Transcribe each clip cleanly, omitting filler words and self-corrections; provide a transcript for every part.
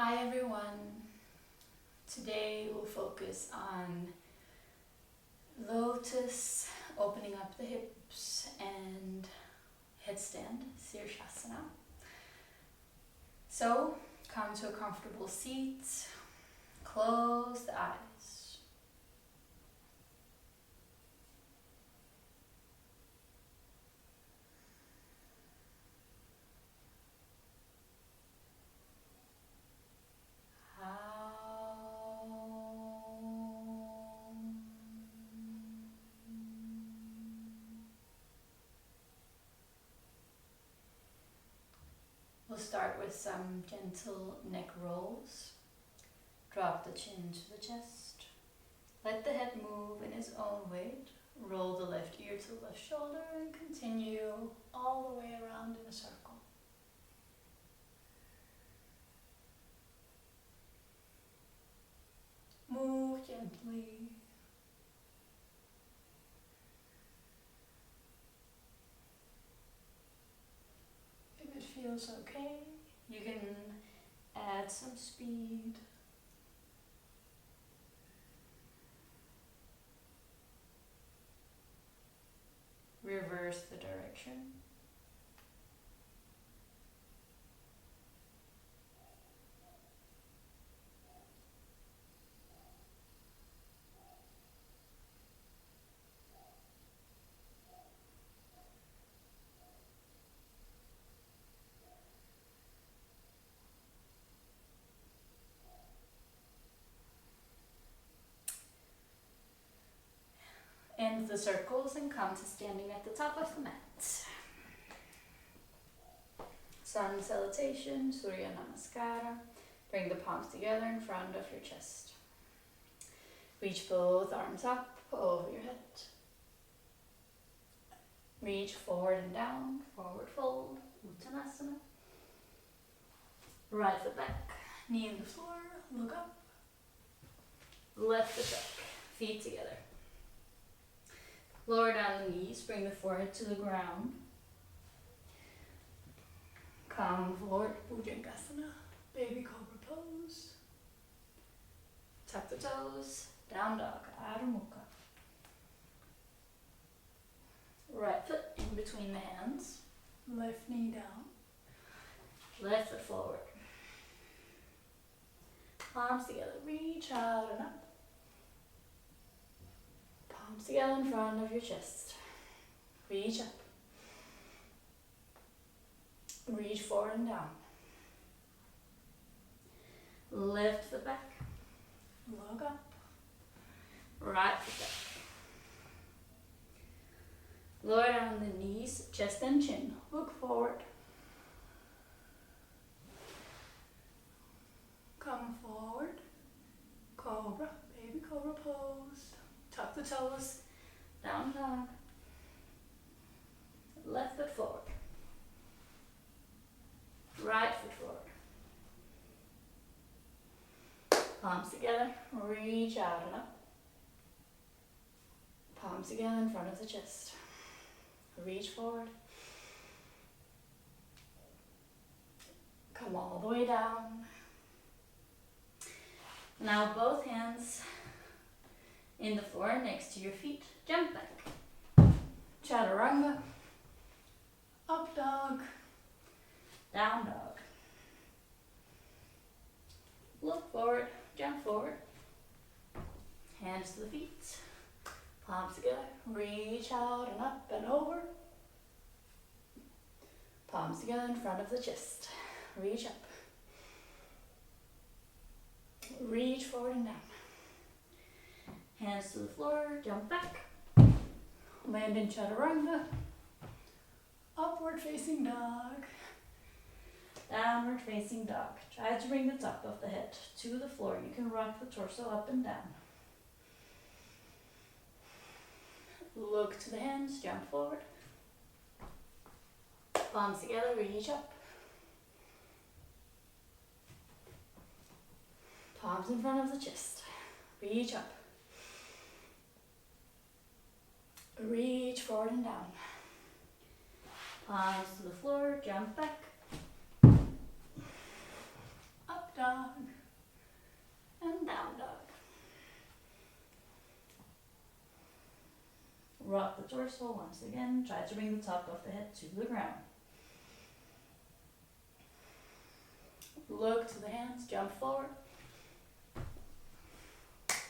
Hi everyone. Today we'll focus on lotus, opening up the hips, and headstand, Sirshasana. So come to a comfortable seat, close the eyes. We'll start with some gentle neck rolls. Drop the chin to the chest. Let the head move in its own weight. Roll the left ear to the left shoulder and continue all the way around in a circle. Move gently. If it feels okay, you can add some speed. Reverse the direction. End the circles and come to standing at the top of the mat. Sun salutation, Surya Namaskara. Bring the palms together in front of your chest. Reach both arms up over your head. Reach forward and down, forward fold, Uttanasana. Right foot back, knee in the floor, look up. Left foot back, feet together. Lower down the knees, bring the forehead to the ground. Come forward, Bhujangasana, baby cobra pose. Tuck the toes, down dog, Adho Mukha. Right foot in between the hands, left knee down, left foot forward. Palms together, reach out and up. Palms together in front of your chest. Reach up. Reach forward and down. Left foot back. Look up. Right foot back. Lower down the knees, chest and chin. Look forward. Come forward. Cobra, baby cobra pose. Tuck the toes, down dog. Left foot forward. Right foot forward. Palms together, reach out and up. Palms together in front of the chest. Reach forward. Come all the way down. Now both hands in the floor next to your feet. Jump back. Chaturanga. Up dog. Down dog. Look forward. Jump forward. Hands to the feet. Palms together. Reach out and up and over. Palms together in front of the chest. Reach up. Reach forward and down. Hands to the floor, jump back. Land in chaturanga. Upward facing dog. Downward facing dog. Try to bring the top of the head to the floor. You can rock the torso up and down. Look to the hands, jump forward. Palms together, reach up. Palms in front of the chest. Reach up. Reach forward and down. Palms to the floor, jump back. Up dog. torso once again. Try to bring the top of the head to the ground. Look to the hands, jump forward.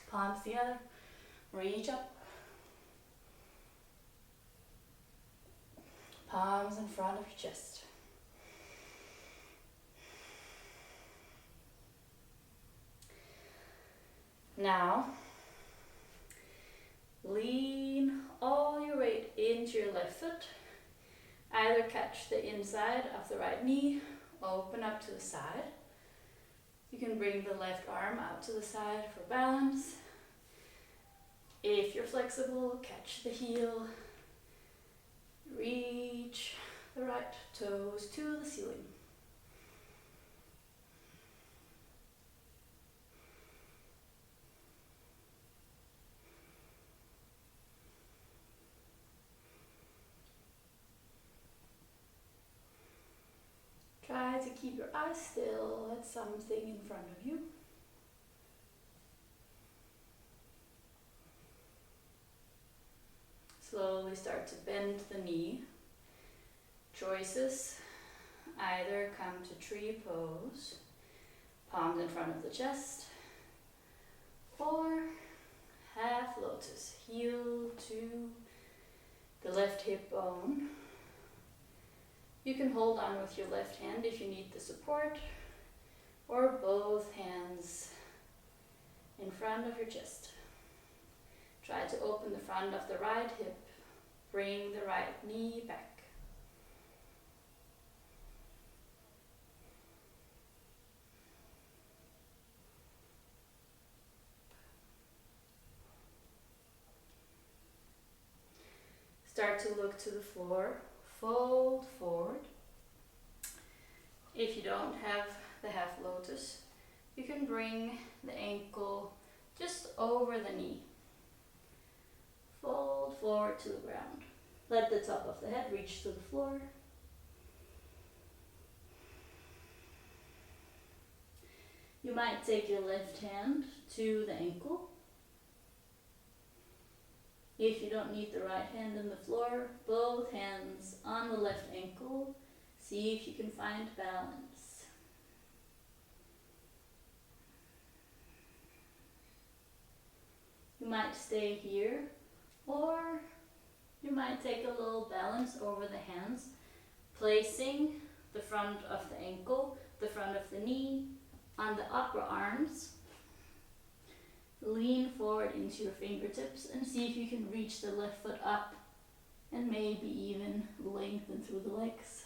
Palms together, reach up. Palms in front of your chest. Now, lean all your weight into your left foot. Either catch the inside of the right knee, open up to the side. You can bring the left arm out to the side for balance. If you're flexible, catch the heel. Reach the right toes to the ceiling. Try to keep your eyes still at something in front of you. Slowly start to bend the knee. Choices, either come to tree pose, palms in front of the chest, or half lotus, heel to the left hip bone. You can hold on with your left hand if you need the support, or both hands in front of your chest. Try to open the front of the right hip, bring the right knee back. Start to look to the floor, fold forward. If you don't have the half lotus, you can bring the ankle just over the knee. Fold forward to the ground. Let the top of the head reach to the floor. You might take your left hand to the ankle. If you don't need the right hand on the floor, both hands on the left ankle. See if you can find balance. You might stay here, or you might take a little balance over the hands, placing the front of the ankle, the front of the knee, on the upper arms. Lean forward into your fingertips and see if you can reach the left foot up and maybe even lengthen through the legs.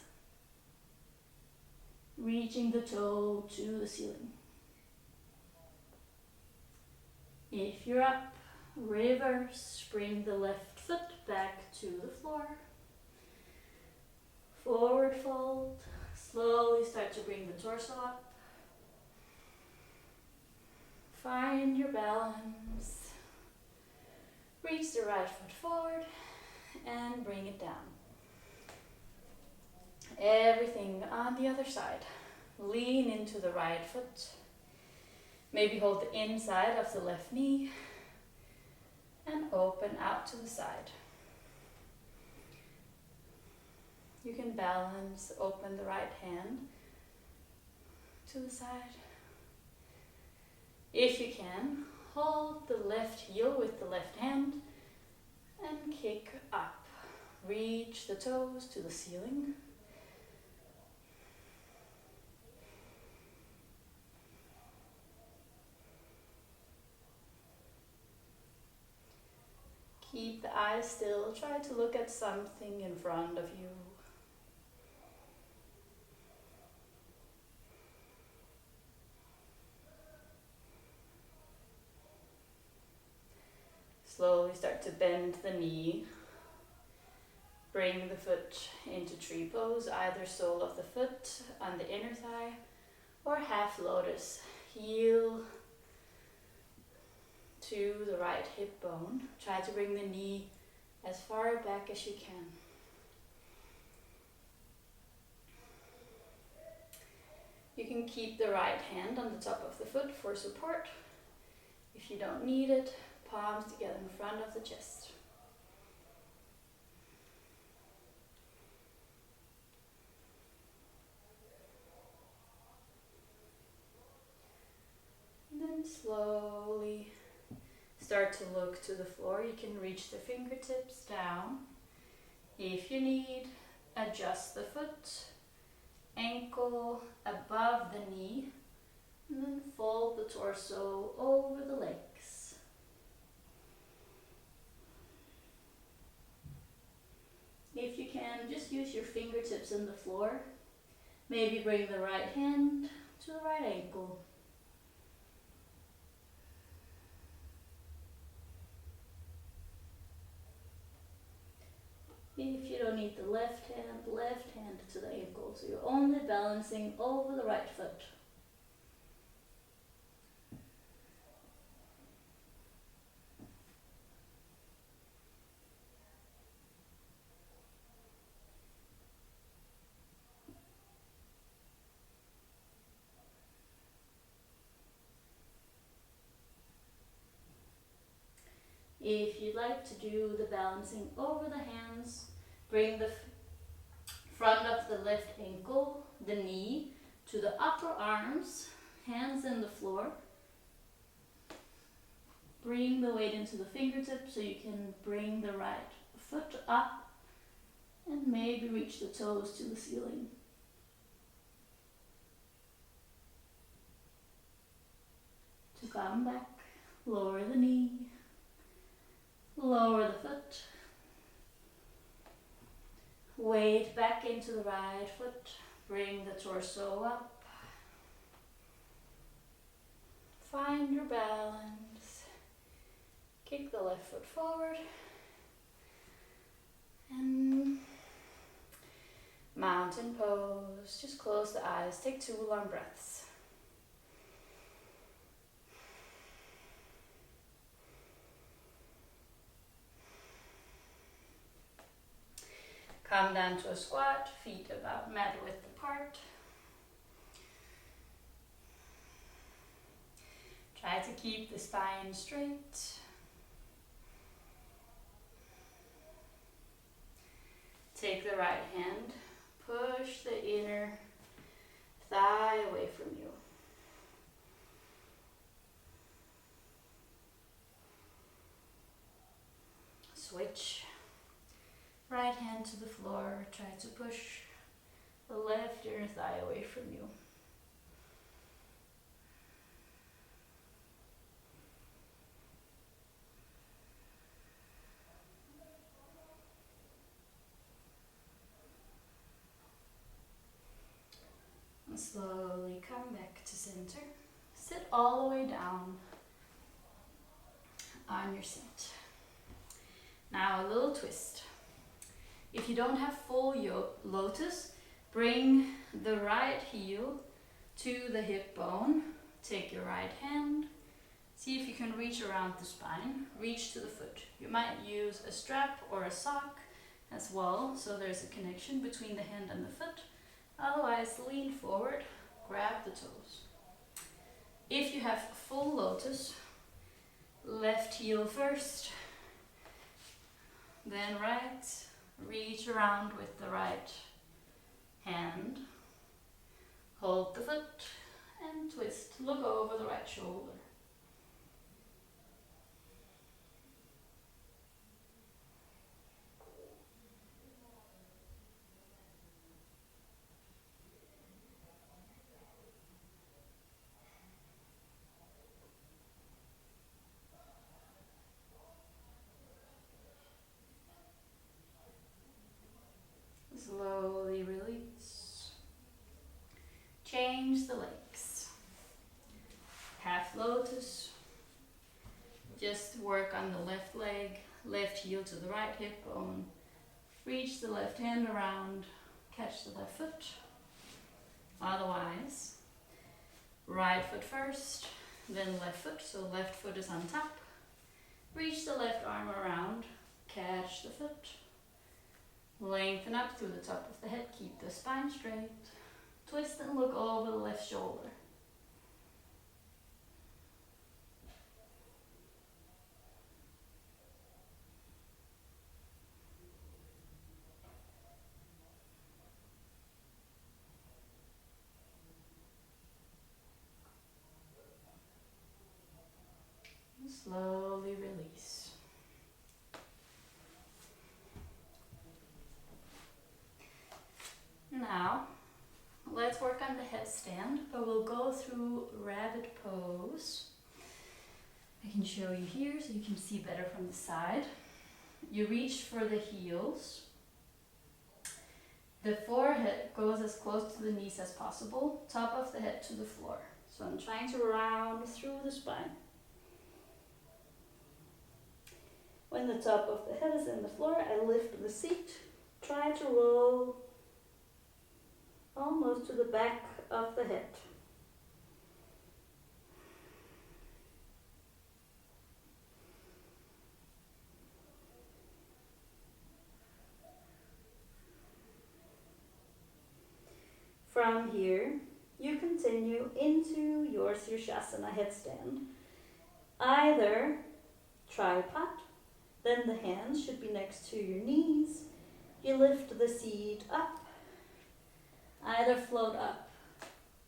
Reaching the toe to the ceiling. If you're up, reverse, bring the left foot back to the floor. Forward fold, slowly start to bring the torso up. Find your balance. Reach the right foot forward and bring it down. Everything on the other side. Lean into the right foot. Maybe hold the inside of the left knee and open out to the side. You can balance, open the right hand to the side. If you can, hold the left heel with the left hand and kick up. Reach the toes to the ceiling. Keep the eyes still. Try to look at something in front of you. Slowly start to bend the knee. Bring the foot into tree pose, either sole of the foot on the inner thigh or half lotus. Heel to the right hip bone. Try to bring the knee as far back as you can. You can keep the right hand on the top of the foot for support. If you don't need it, palms together in front of the chest. Start to look to the floor. You can reach the fingertips down. If you need, adjust the foot, ankle above the knee, and then fold the torso over the legs. If you can, just use your fingertips in the floor. Maybe bring the right hand to the right ankle. If you don't need the left hand to the ankle. So you're only balancing over the right foot. If you'd like to do the balancing over the hands, bring the front of the left ankle, the knee, to the upper arms, hands in the floor. Bring the weight into the fingertips so you can bring the right foot up and maybe reach the toes to the ceiling. To come back, lower the knee, lower the foot. Weight back into the right foot. Bring the torso up. Find your balance. Kick the left foot forward. And mountain pose. Just close the eyes. Take 2 long breaths. Come down to a squat, feet about mat width apart. Try to keep the spine straight. Take the right hand, push the inner thigh away from you. Switch. Right hand to the floor, try to push the left inner thigh away from you. And slowly come back to center. Sit all the way down on your seat. Now a little twist. If you don't have full lotus, bring the right heel to the hip bone. Take your right hand. See if you can reach around the spine. Reach to the foot. You might use a strap or a sock as well, so there's a connection between the hand and the foot. Otherwise, lean forward, grab the toes. If you have full lotus, left heel first, then right. Reach around with the right hand. Hold the foot and twist. Look over the right shoulder. Slowly release. Change the legs. Half lotus. Just work on the left leg, left heel to the right hip bone. Reach the left hand around, catch the left foot. Otherwise, right foot first, then left foot, so left foot is on top. Reach the left arm around, catch the foot. Lengthen up through the top of the head, keep the spine straight. Twist and look over the left shoulder. slowly release. Now, let's work on the headstand, but we'll go through rabbit pose. I can show you here so you can see better from the side. You reach for the heels. The forehead goes as close to the knees as possible, top of the head to the floor. So I'm trying to round through the spine. When the top of the head is in the floor, I lift the seat, try to roll almost to the back of the head. From here, you continue into your Sirsasana headstand. Either tripod, then the hands should be next to your knees. You lift the seat up, either float up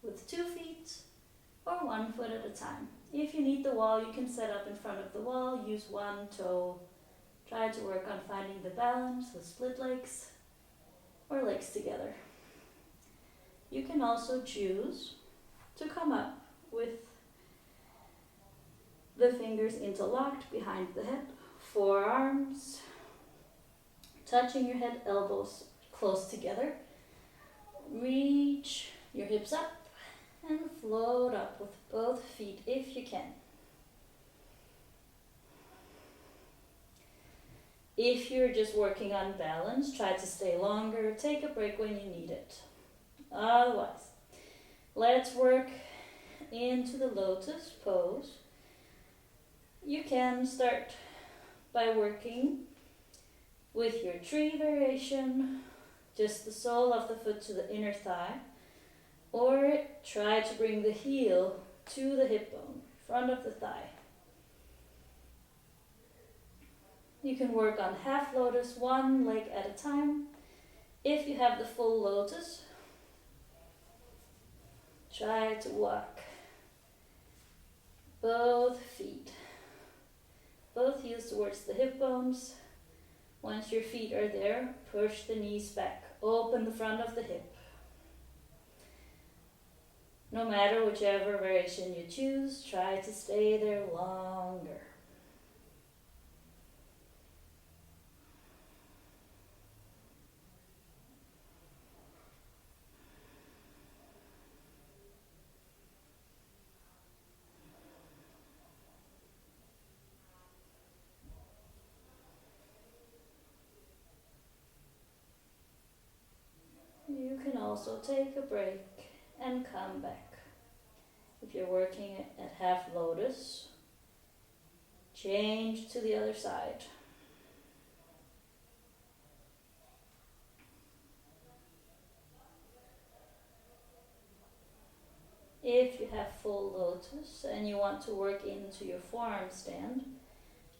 with 2 feet or 1 foot at a time. If you need the wall, you can set up in front of the wall, use one toe. Try to work on finding the balance with split legs or legs together. You can also choose to come up with the fingers interlocked behind the head, forearms touching your head, elbows close together. Reach your hips up and float up with both feet if you can. If you're just working on balance, try to stay longer, take a break when you need it. Otherwise, let's work into the lotus pose. You can start by working with your tree variation, just the sole of the foot to the inner thigh, or try to bring the heel to the hip bone, front of the thigh. You can work on half lotus, one leg at a time. If you have the full lotus, try to walk both feet, both heels towards the hip bones. Once your feet are there, push the knees back, open the front of the hip. No matter whichever variation you choose, try to stay there longer. You can also take a break and come back. If you're working at half lotus, change to the other side. If you have full lotus and you want to work into your forearm stand,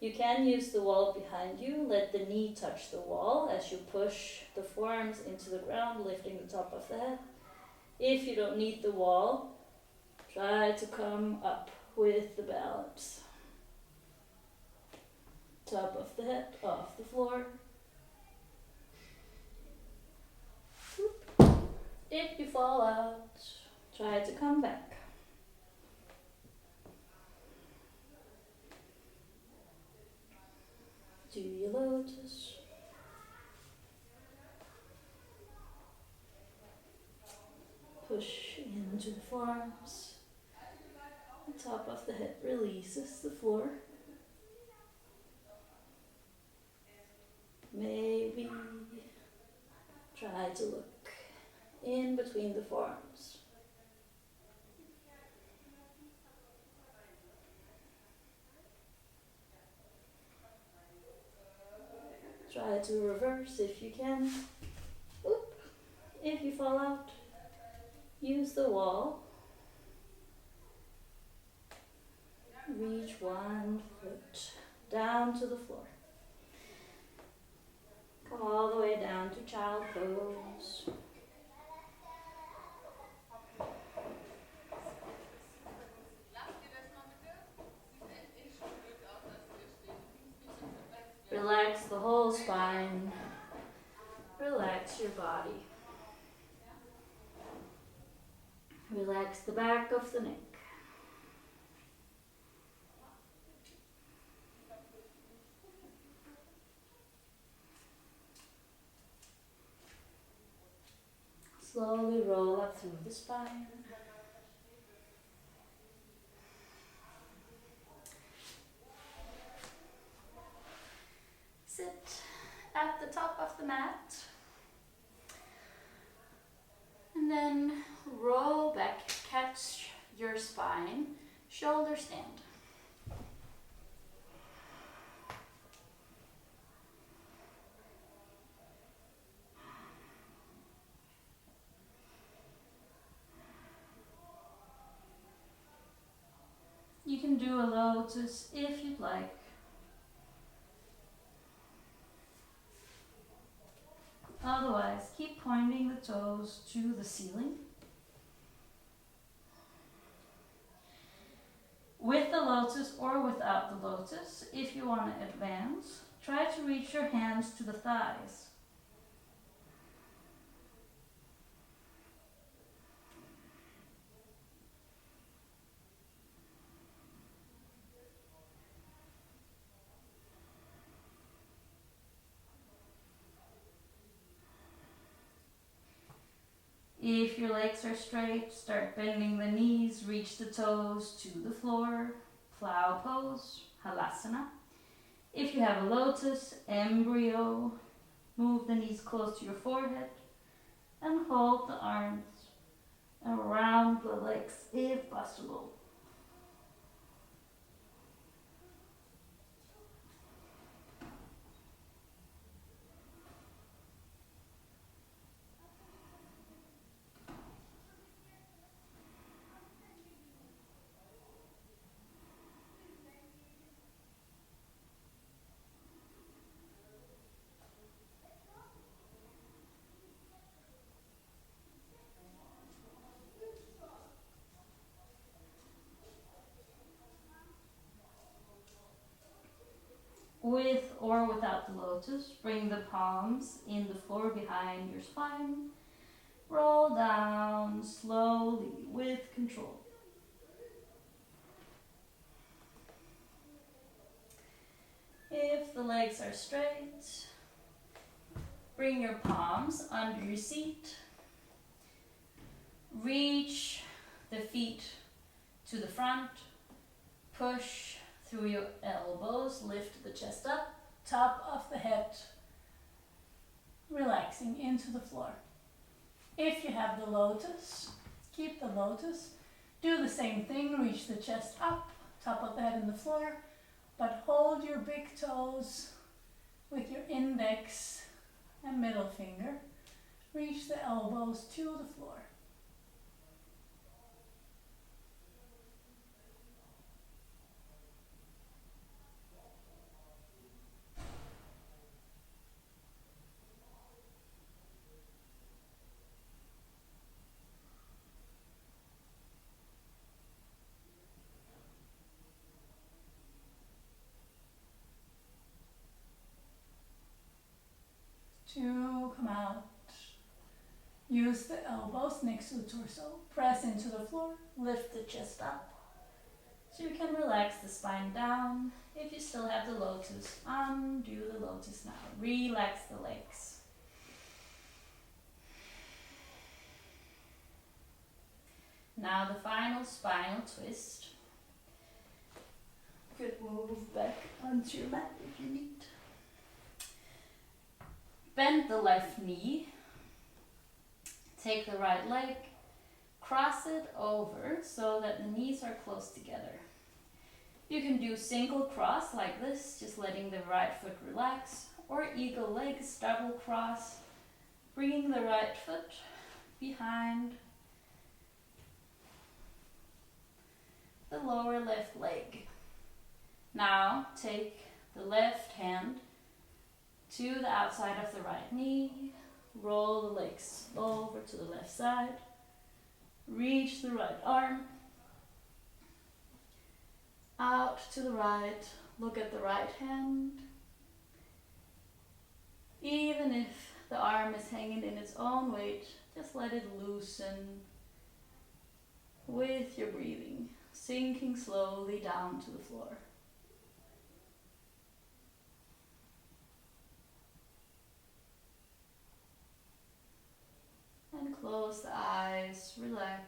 you can use the wall behind you. Let the knee touch the wall as you push the forearms into the ground, lifting the top of the head. If you don't need the wall, try to come up with the balance. Top of the head off the floor. If you fall out, try to come back. Do your lotus. Push into the forearms. The top of the head releases the floor. Maybe try to look in between the forearms. Try to reverse if you can. Oop. If you fall out, use the wall. Reach 1 foot down to the floor. Come all the way down to child pose. relax your body. Relax the back of the neck. Slowly roll up through the spine. Sit at the top of the mat. And then roll back, catch your spine, shoulder stand. You can do a lotus if you'd like. Otherwise, keep pointing the toes to the ceiling. With the lotus or without the lotus, if you want to advance, try to reach your hands to the thighs. If your legs are straight, start bending the knees, reach the toes to the floor, plow pose, halasana. If you have a lotus, embryo, move the knees close to your forehead and hold the arms around the legs if possible. With or without the lotus, bring the palms in the floor behind your spine. Roll down slowly with control. If the legs are straight, bring your palms under your seat. Reach the feet to the front. Push through your elbows, lift the chest up, top of the head, relaxing into the floor. If you have the lotus, keep the lotus. Do the same thing, reach the chest up, top of the head in the floor, but hold your big toes with your index and middle finger. Reach the elbows to the floor. To come out, use the elbows next to the torso, press into the floor, lift the chest up, so you can relax the spine down. If you still have the lotus, undo the lotus now, relax the legs. Now the final spinal twist. You could move back onto your mat if you need. Bend the left knee, take the right leg, cross it over so that the knees are close together. You can do single cross like this, just letting the right foot relax, or eagle legs, double cross, bringing the right foot behind the lower left leg. Now take the left hand to the outside of the right knee, roll the legs over to the left side, reach the right arm, out to the right, look at the right hand. Even if The arm is hanging in its own weight. Just let it loosen with your breathing, sinking slowly down to the floor. And close the eyes, relax.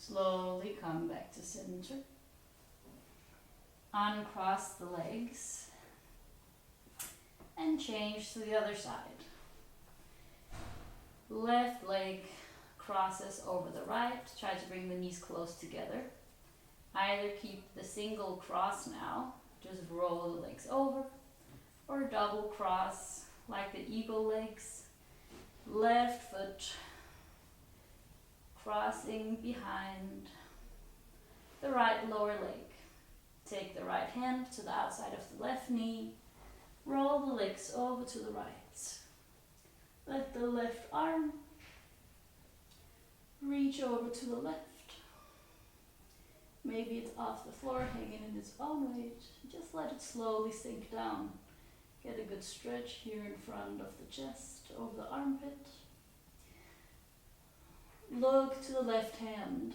Slowly come back to center. Uncross the legs and change to the other side. Left leg crosses over the right. Try to bring the knees close together. Either keep the single cross now, just roll the legs over, or double cross like the eagle legs. Left foot crossing behind the right lower leg. Take the right hand to the outside of the left knee. Roll the legs over to the right. Let the left arm reach over to the left. Maybe it's off the floor, hanging in its own weight. Just let it slowly sink down. Get a good stretch here in front of the chest, over the armpit. Look to the left hand.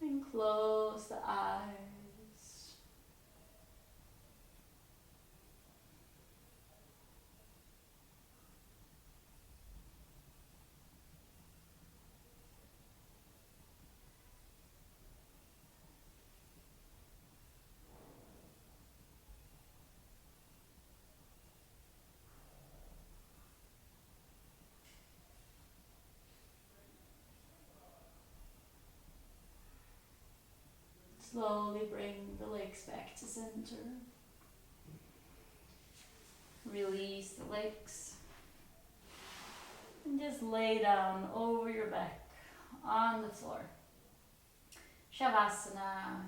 And close the eyes. Slowly bring the legs back to center. Release the legs. And just lay down over your back on the floor. Shavasana.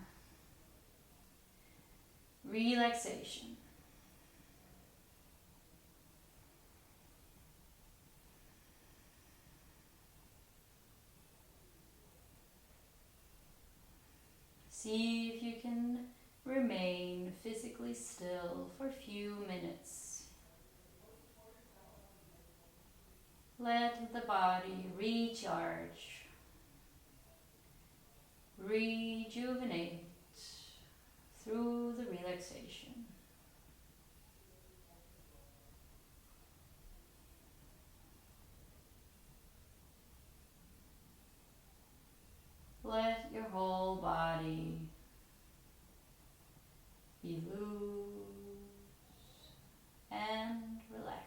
Relaxation. See if you can remain physically still for a few minutes. Let the body recharge, rejuvenate through the relaxation. Let your whole body be loose and relaxed.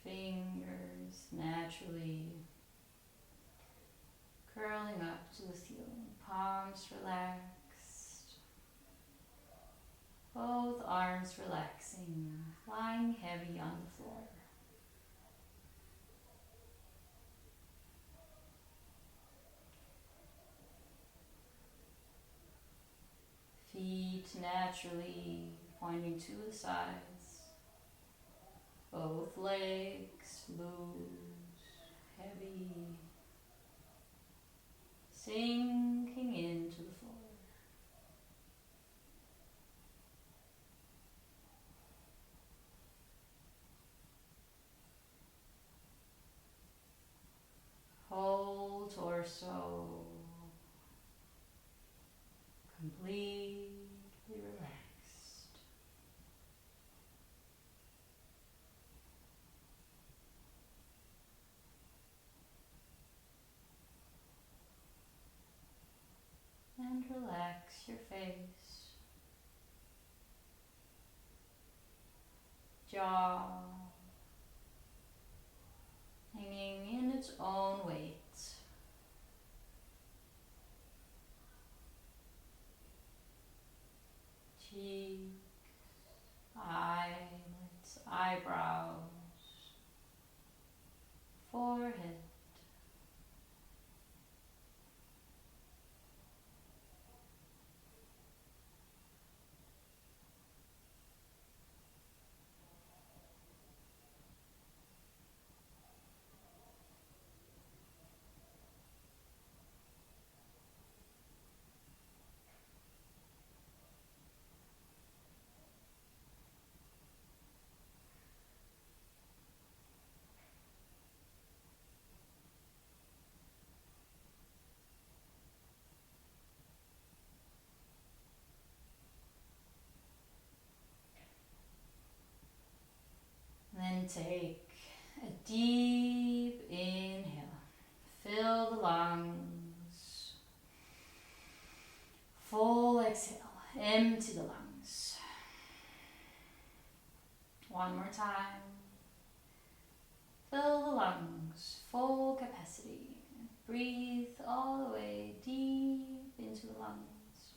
Fingers naturally curling up to the ceiling, palms relaxed. Both arms relaxing, lying heavy on the floor. Feet naturally pointing to the sides. Both legs loose, heavy, sinking into the floor. Whole torso completely relaxed. And relax your face, jaw, hanging in its own weight. Cheeks, eyelids, eyebrows, forehead. Then take a deep inhale. Fill the lungs. Full exhale. Empty the lungs. One more time. Fill the lungs. Full capacity. Breathe all the way deep into the lungs.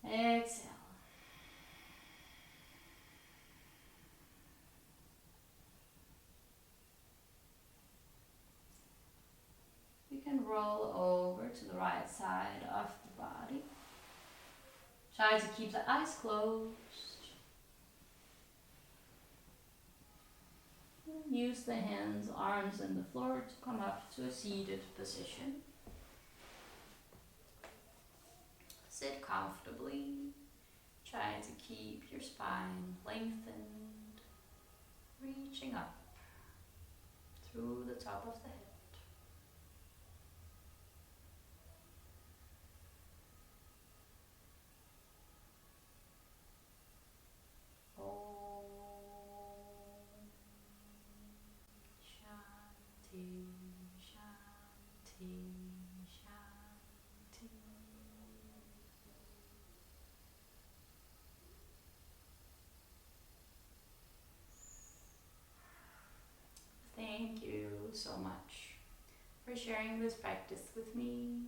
Exhale. You can roll over to the right side of the body. Try to keep the eyes closed. Use the hands, arms and the floor to come up to a seated position. Sit comfortably. Try to keep your spine lengthened, reaching up through the top of the head. Shanti, Shanti, Shanti. Thank you so much for sharing this practice with me.